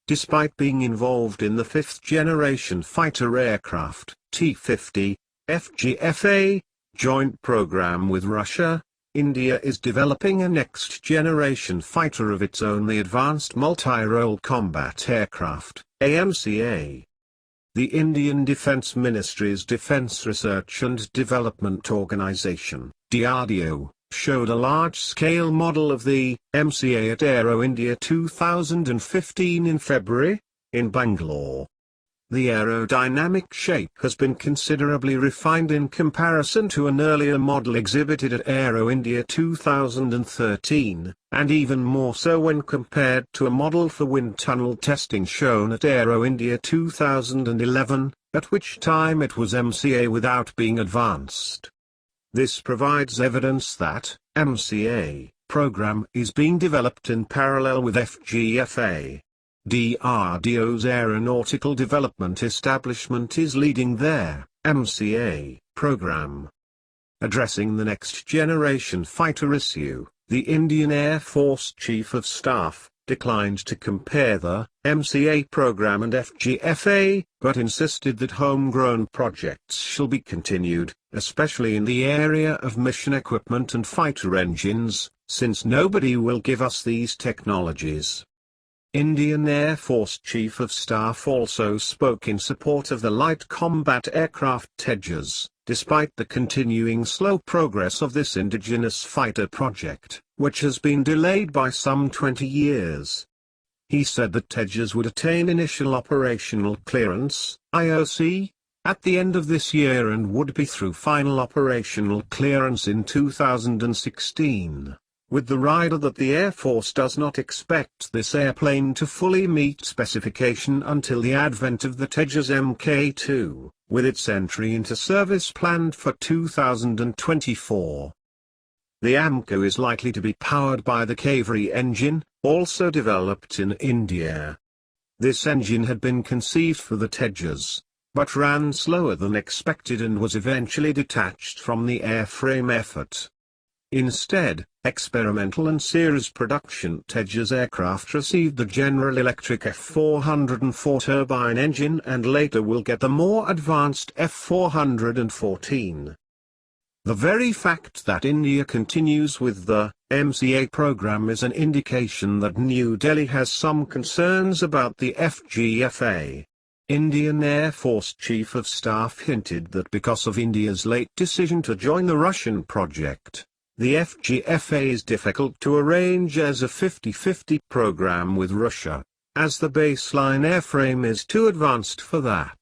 Despite being involved in the fifth-generation fighter aircraft, T-50, FGFA, joint program with Russia, India is developing a next-generation fighter of its own, the Advanced Multi-Role Combat Aircraft, AMCA. The Indian Defence Ministry's Defence Research and Development Organisation, DRDO, showed a large-scale model of the MCA at Aero India 2015 in February, in Bangalore. The aerodynamic shape has been considerably refined in comparison to an earlier model exhibited at Aero India 2013, and even more so when compared to a model for wind tunnel testing shown at Aero India 2011, at which time it was MCA without being advanced. This provides evidence that MCA program is being developed in parallel with FGFA. DRDO's Aeronautical Development Establishment is leading their MCA program. Addressing the next-generation fighter issue, the Indian Air Force Chief of Staff declined to compare the MCA program and FGFA, but insisted that homegrown projects shall be continued, especially in the area of mission equipment and fighter engines, since nobody will give us these technologies. Indian Air Force Chief of Staff also spoke in support of the light combat aircraft Tejas, despite the continuing slow progress of this indigenous fighter project, which has been delayed by some 20 years. He said that Tejas would attain initial operational clearance, IOC, at the end of this year and would be through final operational clearance in 2016. With the rider that the Air Force does not expect this airplane to fully meet specification until the advent of the Tejas Mk2, with its entry into service planned for 2024. The AMCA is likely to be powered by the Kaveri engine, also developed in India. This engine had been conceived for the Tejas, but ran slower than expected and was eventually detached from the airframe effort. Instead, experimental and series production Tejas aircraft received the General Electric F404 turbine engine and later will get the more advanced F414. The very fact that India continues with the MCA program is an indication that New Delhi has some concerns about the FGFA. Indian Air Force Chief of Staff hinted that because of India's late decision to join the Russian project, the FGFA is difficult to arrange as a 50-50 program with Russia, as the baseline airframe is too advanced for that.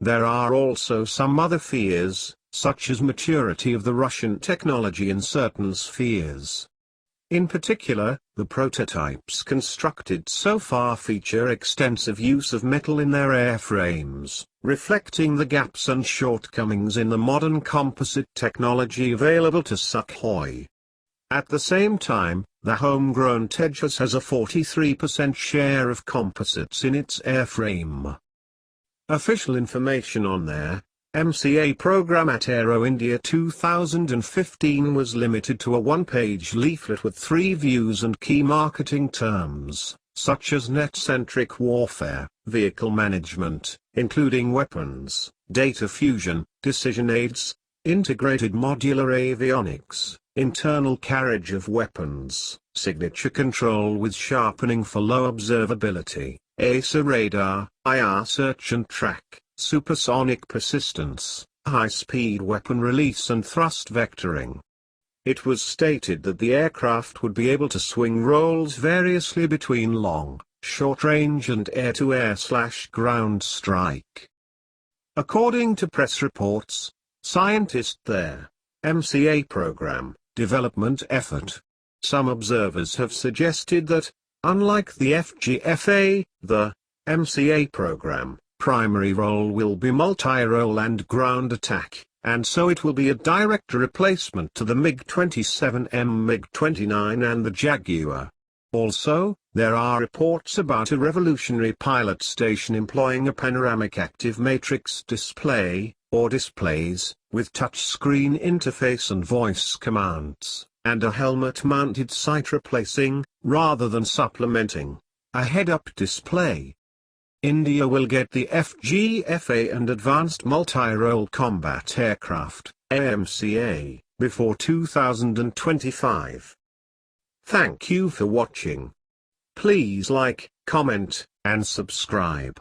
There are also some other fears, such as maturity of the Russian technology in certain spheres. In particular, the prototypes constructed so far feature extensive use of metal in their airframes, reflecting the gaps and shortcomings in the modern composite technology available to Sukhoi. At the same time, the homegrown Tejas has a 43% share of composites in its airframe. Official information on their MCA program at Aero India 2015 was limited to a one-page leaflet with 3 views and key marketing terms, such as net-centric warfare, vehicle management, including weapons, data fusion, decision aids, integrated modular avionics, internal carriage of weapons, signature control with sharpening for low observability, ASA radar, IR search and track, supersonic persistence, high-speed weapon release and thrust vectoring. It was stated that the aircraft would be able to swing rolls variously between long, short-range and air-to-air/ground strike. According to press reports, scientists there, MCA program, development effort. Some observers have suggested that, unlike the FGFA, the MCA program, primary role will be multi-role and ground attack, and so it will be a direct replacement to the MiG-27M, MiG-29 and the Jaguar. Also, there are reports about a revolutionary pilot station employing a panoramic active matrix display, or displays, with touchscreen interface and voice commands, and a helmet-mounted sight replacing, rather than supplementing, a head-up display. India will get the FGFA and Advanced Multi-Role Combat Aircraft, AMCA, before 2025. Thank you for watching. Please like, comment, and subscribe.